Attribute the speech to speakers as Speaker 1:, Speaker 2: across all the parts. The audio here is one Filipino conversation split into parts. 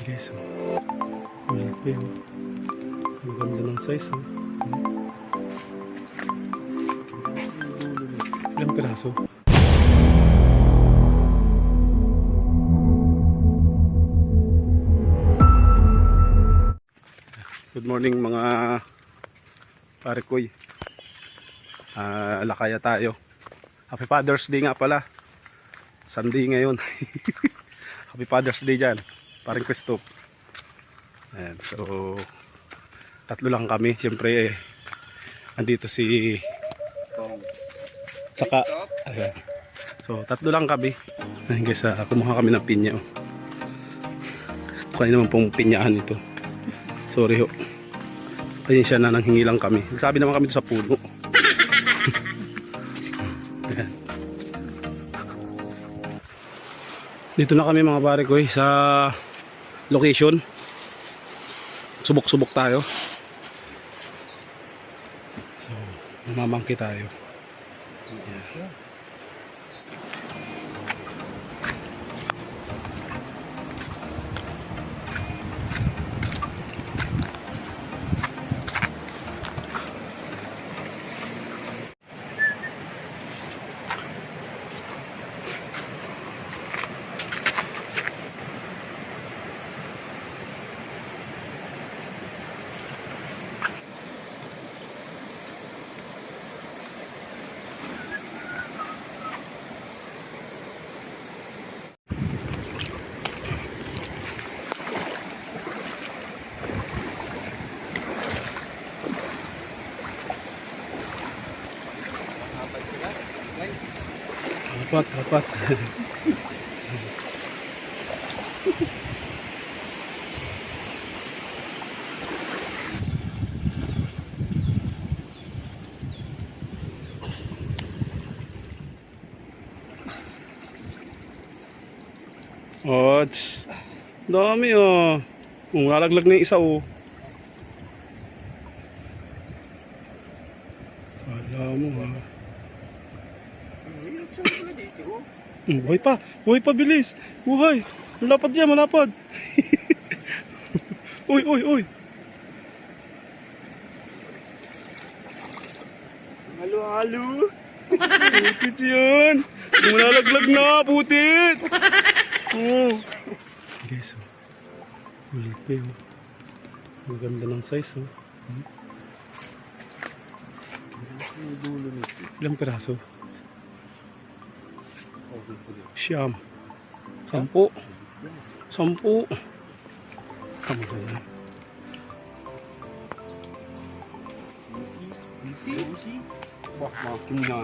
Speaker 1: Guys, malaki oh. Ang ganda ng size oh. Ilang piraso? Good morning mga parekoy. Lakaya tayo. Happy Father's Day nga pala. Sunday ngayon. Happy Father's Day dyan. Paring Christoph. Ayan, so tatlo lang kami. Siyempre andito si saka ayan. So tatlo lang kami. Ayan guys, kumuha kami ng pinya oh. Kaya naman pong pinyahan ito. Sorry ho. Ayun siya na nanghingi lang kami. Sabi naman kami ito sa puno. Ayan. Dito na kami mga pare ko sa location. Subok-subok tayo. So, mamamangki tayo. Ayan. Apat. Oh, dami oh. Nalaglag na yung isa oh. Kala mo ha. Buhay pa bilis. Buhay. Malapad yan, malapad. Uy. Halo. Putit yan. Malalaglag na, putit. Oh. Guys, oh. Malaki oh. Ang ganda ng size oh. Ilang piraso? Siyam. 10. Kamu ba yan?
Speaker 2: Wah, makin na.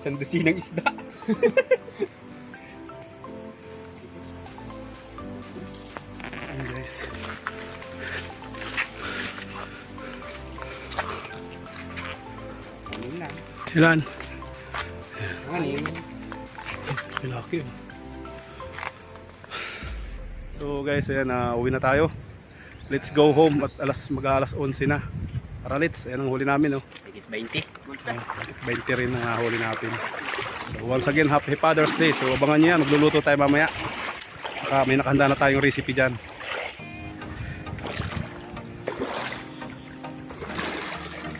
Speaker 2: Sandusinang isda.
Speaker 1: Ayan guys.
Speaker 2: Ano lang?
Speaker 1: Ilan?
Speaker 2: Anin.
Speaker 1: Malaki oh. So guys, ayan, uwi na tayo. Let's go home at mag-alas 11 na. Para let's, ayan ang huli namin oh.
Speaker 2: 20.
Speaker 1: 20 rin ang huli natin. So once again, Happy Father's Day. So abangan nyo yan, magluluto tayo mamaya. May nakahanda na tayong recipe dyan.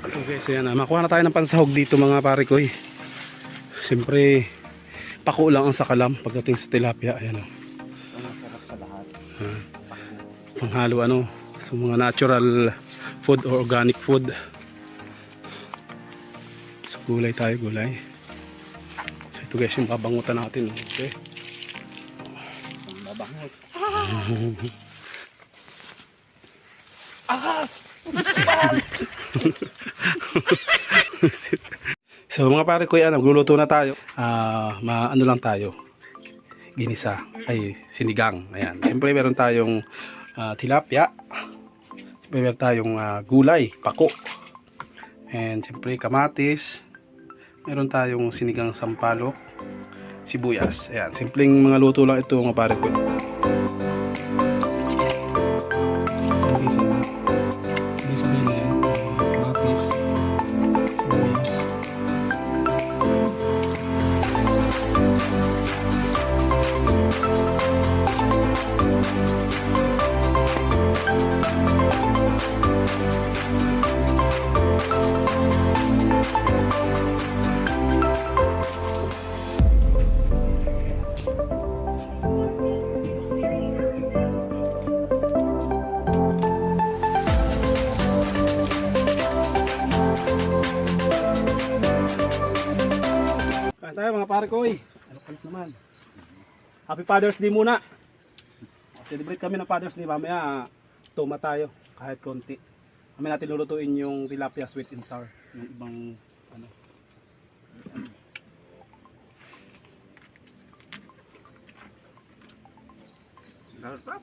Speaker 1: So guys, ayan, makuha na tayo ng pansahog dito mga pare ko eh. Siyempre pako lang ang sakalam pagdating sa tilapia. Ayan o.
Speaker 2: Masarap sa lahat.
Speaker 1: Panghalo ano. So mga natural food or organic food. So gulay tayo, gulay. So ito guys yung babangutan natin. Okay.
Speaker 2: Babangot.
Speaker 1: Ahas! So mga pare ko yan, magluluto na tayo. Ano lang tayo, ginisa, ay sinigang. Ayan. Siyempre meron tayong tilapia. Siyempre meron tayong gulay, pako. And siyempre kamatis. Meron tayong sinigang sampalok, sibuyas. Ayan. Simpleng mga luto lang ito mga pare ko. Sabihin na yan, kamatis, sibuyas. Kain tayo mga pare ko, alok-alok naman. Happy Father's Day muna. Celebrate kami ng Father's Day. Mamaya, tuma tayo kahit konti. Mamaya natin lulutuin yung tilapia sweet and sour. Yung ibang ano.
Speaker 2: Sarap.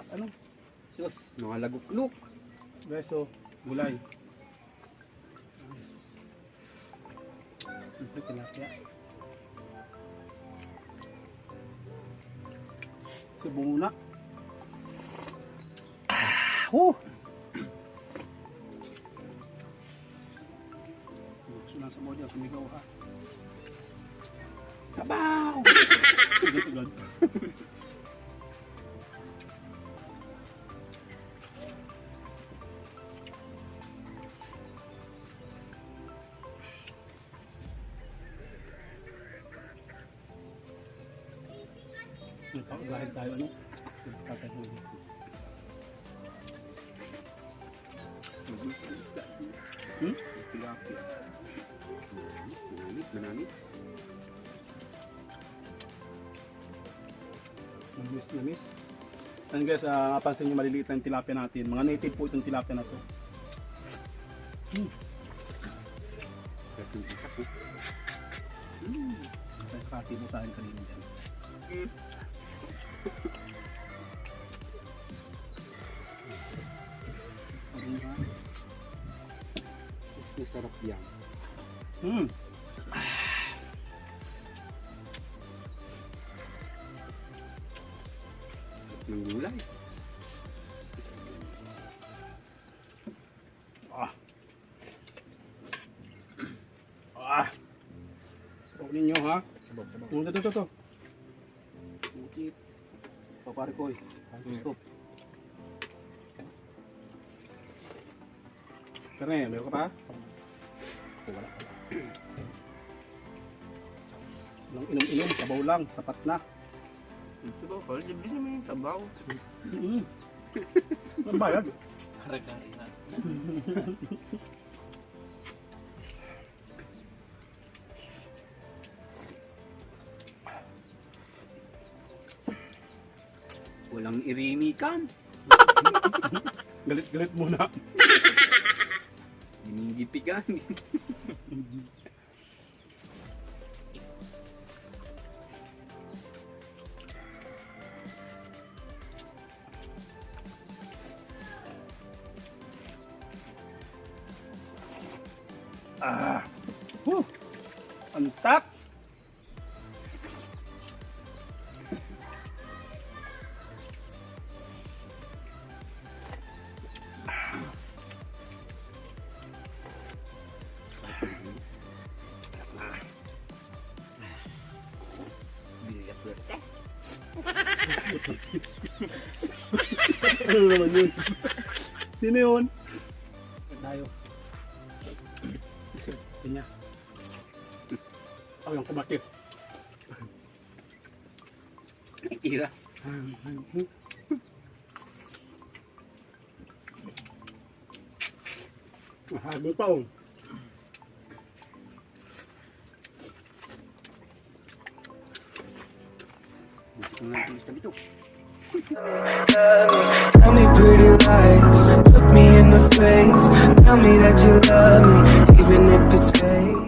Speaker 1: Ano?
Speaker 2: Sus, mga lagok-luk.
Speaker 1: Beso, gulay. Siyempre tilapia. Subo muna. Gusto lang sa mo dyan, sumigaw ha. Kabaw! Sige, tugad. Gahit tayo ano? Tatay ko dito.
Speaker 2: Tilapia. Manamit.
Speaker 1: Namis. And guys, napansin nyo maliliit lang yung tilapia natin. Mga native po itong tilapia na to. Kati mo sa akin kanina dyan.
Speaker 2: Masarap yan. Ng gulay.
Speaker 1: Huwag ninyo ha. Ito. Bukit. Papari ko eh. Gusto. Karne, meron ka pa? Wala. Walang inom-inom, sabaw lang, sapat na.
Speaker 2: Ito ba? Kaya di naman yung tabaw.
Speaker 1: Ano ba yan?
Speaker 2: Haragain na. Walang irimikan.
Speaker 1: Galit-galit muna.
Speaker 2: Ginigitigan.
Speaker 1: Antak! Ano naman yun? Sino yun? Tayo. Kanya. Ako yung kumakit.
Speaker 2: Iras.
Speaker 1: Habol pa oh.
Speaker 3: Tell me pretty lies, look me in the face. Tell me that you love me, even if it's fake.